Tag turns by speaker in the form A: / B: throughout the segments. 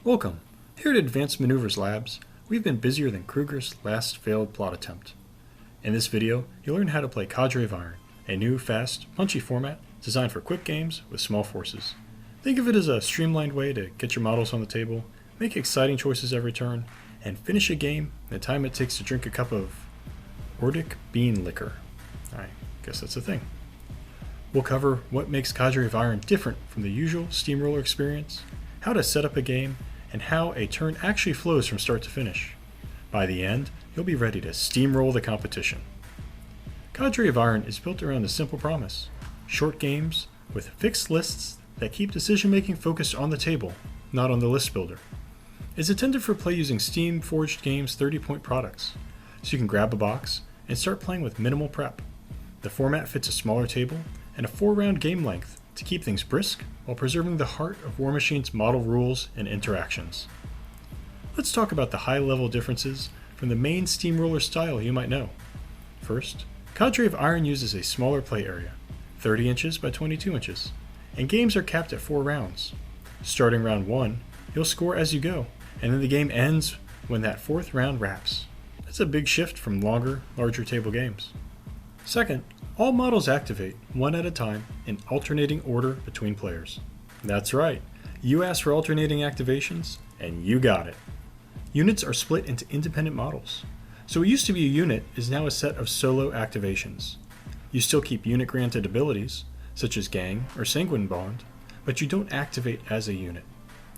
A: Welcome! Here at Advanced Maneuvers Labs, we've been busier than Kruger's last failed plot attempt. In this video, you'll learn how to play Cadre of Iron, a new, fast, punchy format designed for quick games with small forces. Think of it as a streamlined way to get your models on the table, make exciting choices every turn, and finish a game in the time it takes to drink a cup of Ordic bean liquor. I guess that's a thing. We'll cover what makes Cadre of Iron different from the usual steamroller experience, how to set up a game, and how a turn actually flows from start to finish. By the end, you'll be ready to steamroll the competition. Cadre of Iron is built around a simple promise: short games with fixed lists that keep decision-making focused on the table, not on the list builder. It's intended for play using Steam Forged Games 30-point products, so you can grab a box and start playing with minimal prep. The format fits a smaller table and a 4-round game length to keep things brisk while preserving the heart of Warmachine's model rules and interactions. Let's talk about the high-level differences from the main steamroller style you might know. First, Cadre of Iron uses a smaller play area, 30 inches by 22 inches, and games are capped at 4 rounds. Starting round 1, you'll score as you go, and then the game ends when that 4th round wraps. That's a big shift from longer, larger table games. Second, all models activate, one at a time, in alternating order between players. That's right, you asked for alternating activations, and you got it. Units are split into independent models. So what used to be a unit is now a set of solo activations. You still keep unit-granted abilities, such as Gang or Sanguine Bond, but you don't activate as a unit.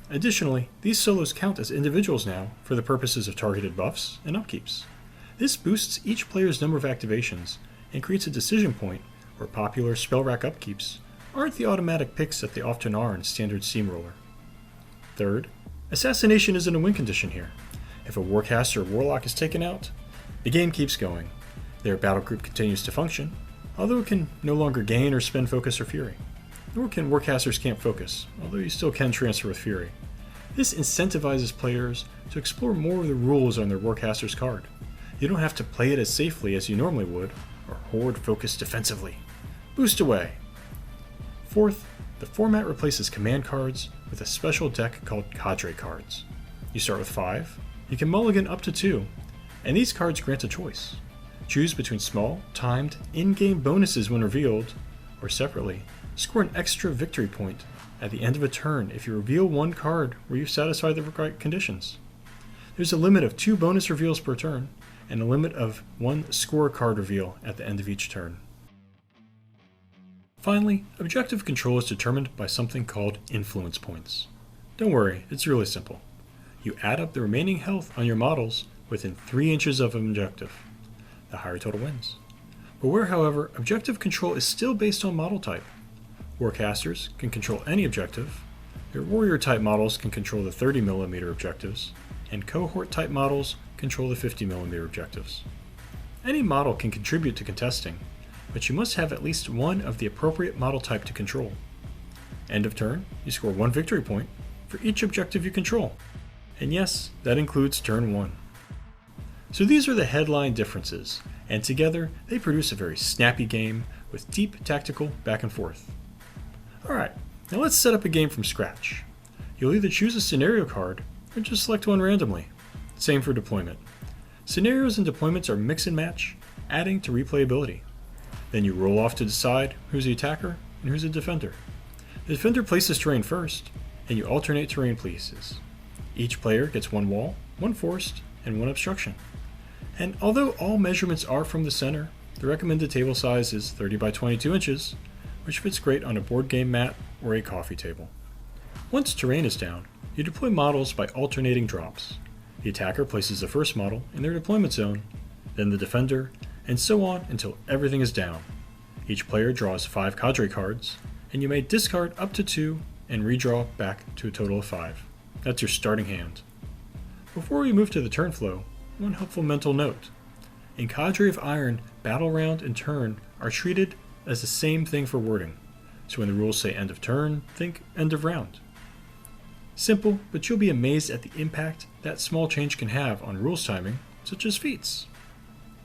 A: Additionally, these solos count as individuals now for the purposes of targeted buffs and upkeeps. This boosts each player's number of activations and creates a decision point where popular spell rack upkeeps aren't the automatic picks that they often are in standard steamroller. Third, assassination isn't a win condition here. If a warcaster or warlock is taken out, the game keeps going. Their battle group continues to function, although it can no longer gain or spend focus or fury. Nor can warcasters can't focus, although you still can transfer with fury. This incentivizes players to explore more of the rules on their warcaster's card. You don't have to play it as safely as you normally would, or hoard focus defensively. Boost away! Fourth, the format replaces command cards with a special deck called Cadre cards. You start with 5, you can mulligan up to 2, and these cards grant a choice. Choose between small, timed, in-game bonuses when revealed, or separately, score an extra victory point at the end of a turn if you reveal one card where you've satisfied the right conditions. There's a limit of 2 bonus reveals per turn, and a limit of 1 scorecard reveal at the end of each turn. Finally, objective control is determined by something called influence points. Don't worry, it's really simple. You add up the remaining health on your models within 3 inches of an objective. The higher total wins. Beware, however, objective control is still based on model type. Warcasters can control any objective, their warrior type models can control the 30mm objectives, and cohort type models control the 50mm objectives. Any model can contribute to contesting, but you must have at least one of the appropriate model type to control. End of turn, you score 1 victory point for each objective you control. And yes, that includes turn 1. So these are the headline differences, and together they produce a very snappy game with deep tactical back and forth. Alright, now let's set up a game from scratch. You'll either choose a scenario card or just select one randomly. Same for deployment. Scenarios and deployments are mix and match, adding to replayability. Then you roll off to decide who's the attacker and who's the defender. The defender places terrain first, and you alternate terrain pieces. Each player gets 1 wall, 1 forest, and 1 obstruction. And although all measurements are from the center, the recommended table size is 30 by 22 inches, which fits great on a board game mat or a coffee table. Once terrain is down, you deploy models by alternating drops. The attacker places the first model in their deployment zone, then the defender, and so on until everything is down. Each player draws 5 Cadre cards, and you may discard up to 2 and redraw back to a total of 5. That's your starting hand. Before we move to the turn flow, one helpful mental note. In Cadre of Iron, battle round and turn are treated as the same thing for wording, so when the rules say end of turn, think end of round. Simple, but you'll be amazed at the impact that small change can have on rules timing, such as feats.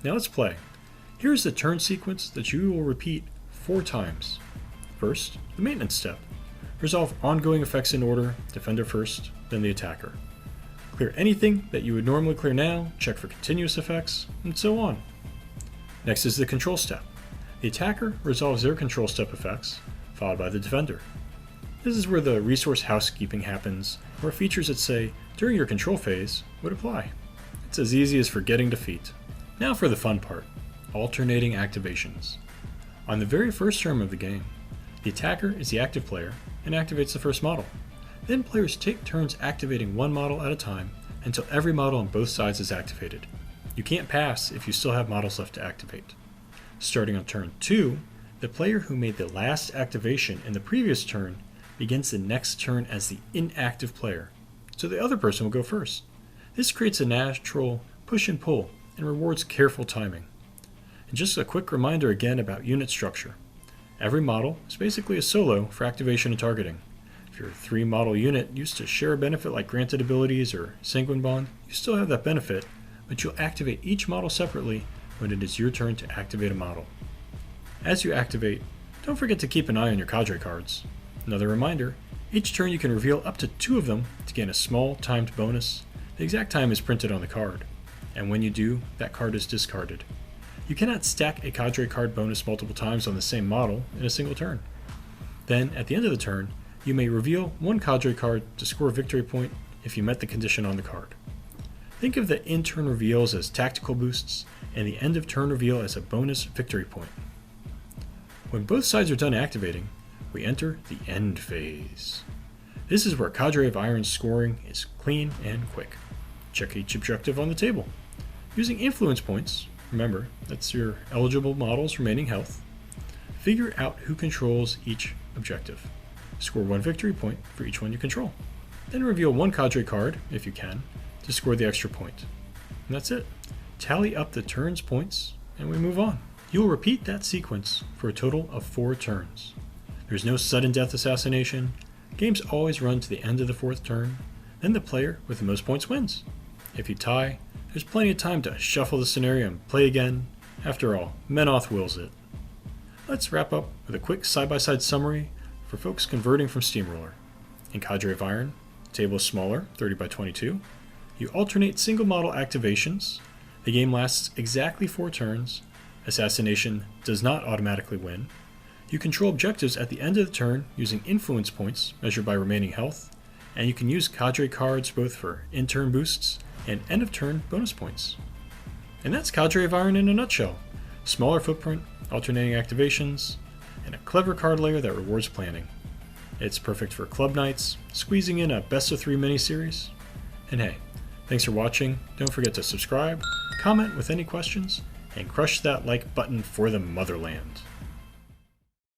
A: Now let's play. Here's the turn sequence that you will repeat 4 times. First, the maintenance step. Resolve ongoing effects in order, defender first, then the attacker. Clear anything that you would normally clear now, check for continuous effects, and so on. Next is the control step. The attacker resolves their control step effects, followed by the defender. This is where the resource housekeeping happens, where features that say, during your control phase, would apply. It's as easy as forgetting defeat. Now for the fun part, alternating activations. On the very first turn of the game, the attacker is the active player and activates the first model. Then players take turns activating one model at a time until every model on both sides is activated. You can't pass if you still have models left to activate. Starting on turn 2, the player who made the last activation in the previous turn begins the next turn as the inactive player, so the other person will go first. This creates a natural push and pull and rewards careful timing. And just a quick reminder again about unit structure. Every model is basically a solo for activation and targeting. If your 3-model unit used to share a benefit like granted abilities or sanguine bond, you still have that benefit, but you'll activate each model separately when it is your turn to activate a model. As you activate, don't forget to keep an eye on your Cadre cards. Another reminder, each turn you can reveal up to 2 of them to gain a small timed bonus. The exact time is printed on the card, and when you do, that card is discarded. You cannot stack a Cadre card bonus multiple times on the same model in a single turn. Then, at the end of the turn, you may reveal 1 Cadre card to score a victory point if you met the condition on the card. Think of the in-turn reveals as tactical boosts, and the end-of-turn reveal as a bonus victory point. When both sides are done activating, we enter the end phase. This is where Cadre of Iron's scoring is clean and quick. Check each objective on the table. Using influence points, remember, that's your eligible model's remaining health, figure out who controls each objective. Score 1 victory point for each one you control. Then reveal 1 Cadre card, if you can, to score the extra point. And that's it. Tally up the turn's points, and we move on. You'll repeat that sequence for a total of 4 turns. There's no sudden death assassination. Games always run to the end of the 4th turn, then the player with the most points wins. If you tie, there's plenty of time to shuffle the scenario and play again. After all, Menoth wills it. Let's wrap up with a quick side-by-side summary for folks converting from Steamroller. In Cadre of Iron, the table is smaller, 30 by 22. You alternate single model activations. The game lasts exactly 4 turns. Assassination does not automatically win. You control objectives at the end of the turn using influence points measured by remaining health, and you can use Cadre cards both for in-turn boosts and end-of-turn bonus points. And that's Cadre of Iron in a nutshell. Smaller footprint, alternating activations, and a clever card layer that rewards planning. It's perfect for club nights, squeezing in a best-of-3 miniseries. And hey, thanks for watching. Don't forget to subscribe, comment with any questions, and crush that like button for the motherland.